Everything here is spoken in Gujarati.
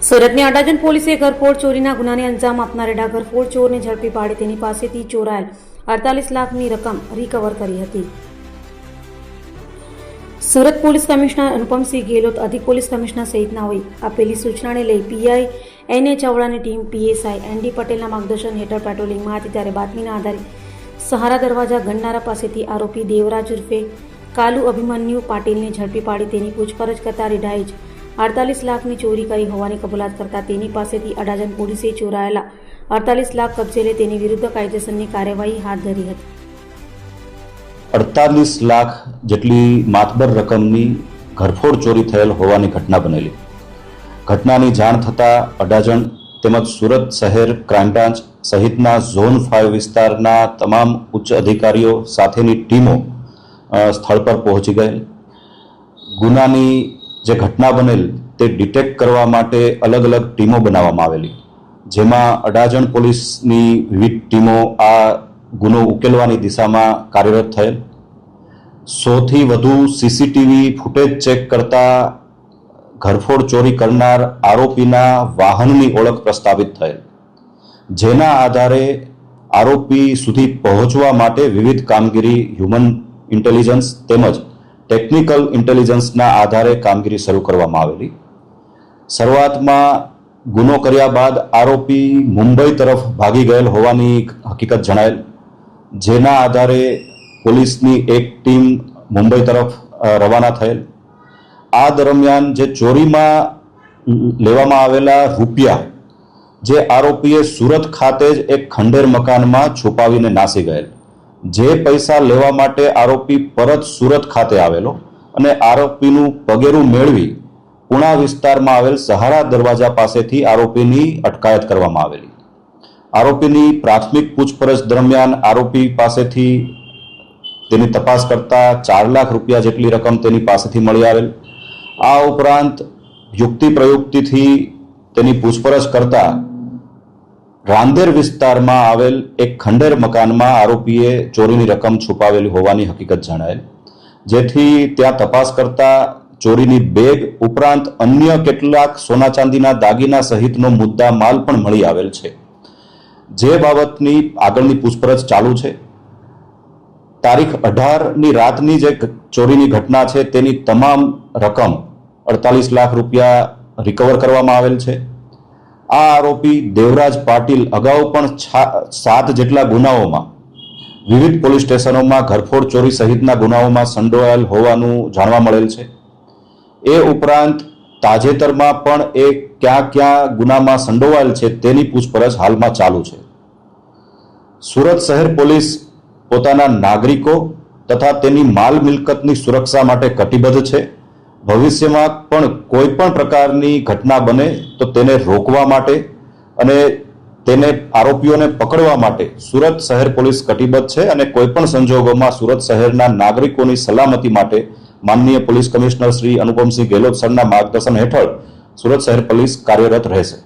સુરતની અડાજણ પોલીસે ઘરફોડ ચોરીના ગુનાને અંજામ આપનાર ઘરફોડ ચોરને ઝડપી પાડી તેની પાસેથી ચોરાયેલ 48 લાખની રકમ રિકવર કરી હતી. સુરત પોલીસ કમિશનર અનુપમસિંહ ગેહલોત, અધિક પોલીસ કમિશનર સહિતનાઓએ આપેલી સૂચનાને લઈ પીઆઈ એનએ ચાવડાની ટીમ પીએસઆઈ એનડી પટેલના માર્ગદર્શન હેઠળ પેટ્રોલિંગમાં હતી ત્યારે બાતમીના આધારે સહારા દરવાજા ગણનારા પાસેથી આરોપી દેવરાજ ઉર્ફે કાલુ અભિમન્યુ પાટીલને ઝડપી પાડી તેની પૂછપરછ કરતા રીઢાએ જ 48 લાખની ચોરી કરી હોવાની કબૂલાત કરતા તેની પાસેથી અડાજણ પોલીસે ચોરાયેલા 48 લાખ કબજે લઈ તેની વિરુદ્ધ કાયદેસરની કાર્યવાહી હાથ ધરી હતી. 48 લાખ જેટલી માતબર રકમની ઘરફોડ ચોરી થયેલ હોવાની ઘટના બનેલી. ઘટનાની જાણ થતાં અડાજણ તેમજ સુરત શહેર ક્રાઇમ બ્રાન્ચ સહિતના ઝોન 5 વિસ્તારના તમામ ઉચ્ચ અધિકારીઓ સાથેની ટીમો સ્થળ પર પહોંચી ગયેલ. ગુનાની જે ઘટના બનેલ તે ડિટેક્ટ કરવા માટે અલગ અલગ ટીમો બનાવવામાં આવેલી, જેમાં અડાજણ પોલીસની વિવિધ ટીમો આ ગુનો ઉકેલવાની દિશામાં કાર્યરત થયેલ. 100થી વધુ સીસીટીવી ફૂટેજ ચેક કરતા ઘરફોડ ચોરી કરનાર આરોપીના વાહનની ઓળખ પ્રસ્થાપિત થયેલ, જેના આધારે આરોપી સુધી પહોંચવા માટે વિવિધ કામગીરી હ્યુમન ઇન્ટેલિજન્સ તેમજ ટેકનિકલ ઇન્ટેલિજન્સના આધારે કામગીરી શરૂ કરવામાં આવેલી. શરૂઆતમાં ગુનો કર્યા બાદ આરોપી મુંબઈ તરફ ભાગી ગયેલ હોવાની હકીકત જણાયેલ, જેના આધારે પોલીસની એક ટીમ મુંબઈ તરફ રવાના થયેલ. આ દરમિયાન જે ચોરીમાં લેવામાં આવેલા રૂપિયા જે આરોપીએ સુરત ખાતે જ એક ખંડેર મકાનમાં છુપાવીને નાસી ગયેલ. જે પૈસા લેવા માટે આરોપી પરત સુરત ખાતે આવેલો અને આરોપીનું પગેરું મેળવી પુણા વિસ્તારમાં આવેલ સહારા દરવાજા પાસેથી આરોપીની અટકાયત કરવામાં આવેલી. આરોપીની પ્રાથમિક પૂછપરછ દરમિયાન આરોપી પાસેથી તેની તપાસ કરતા 4 લાખ રૂપિયા જેટલી રકમ તેની પાસેથી મળી આવેલ. આ ઉપરાંત યુક્તિ પ્રયુક્તિથી તેની પૂછપરછ કરતા રાંદેર વિસ્તારમાં આવેલ એક ખંડેર મકાનમાં આરોપીએ ચોરીની રકમ છુપાવેલી હોવાની હકીકત જણાયેલ, જેથી ત્યાં તપાસ કરતા ચોરીની બેગ ઉપરાંત અન્ય કેટલાક સોના ચાંદીના દાગીના સહિતનો મુદ્દા માલ પણ મળી આવેલ છે, જે બાબતની આગળની પૂછપરછ ચાલુ છે. તારીખ 18ની રાતની જે ચોરીની ઘટના છે તેની તમામ રકમ 48 લાખ રૂપિયા રિકવર કરવામાં આવેલ છે. આ આરોપી દેવરાજ પાટીલ અગાઉ પણ 7 જેટલા ગુનાઓમાં વિવિધ પોલીસ સ્ટેશનોમાં ઘરફોડ ચોરી સહિતના ગુનાઓમાં સંડોવાયેલ હોવાનું જાણવા મળેલ છે. એ ઉપરાંત તાજેતરમાં પણ એ ક્યાં ગુનામાં સંડોવાયેલ છે તેની પૂછપરછ હાલમાં ચાલુ છે. સુરત શહેર પોલીસ પોતાના નાગરિકો તથા તેની માલ મિલકતની સુરક્ષા માટે કટિબદ્ધ છે. ભવિષ્યમાં પણ કોઈ પણ પ્રકારની ઘટના બને તો તેને રોકવા માટે અને તેને આરોપીઓને પકડવા માટે સુરત શહેર પોલીસ કટિબદ્ધ છે અને કોઈ પણ સંજોગોમાં સુરત શહેરના નાગરિકોની સલામતી માટે માનનીય પોલીસ કમિશનર શ્રી અનુપમસિંહ ગેહલોત સરના માર્ગદર્શન હેઠળ સુરત શહેર પોલીસ કાર્યરત રહેશે.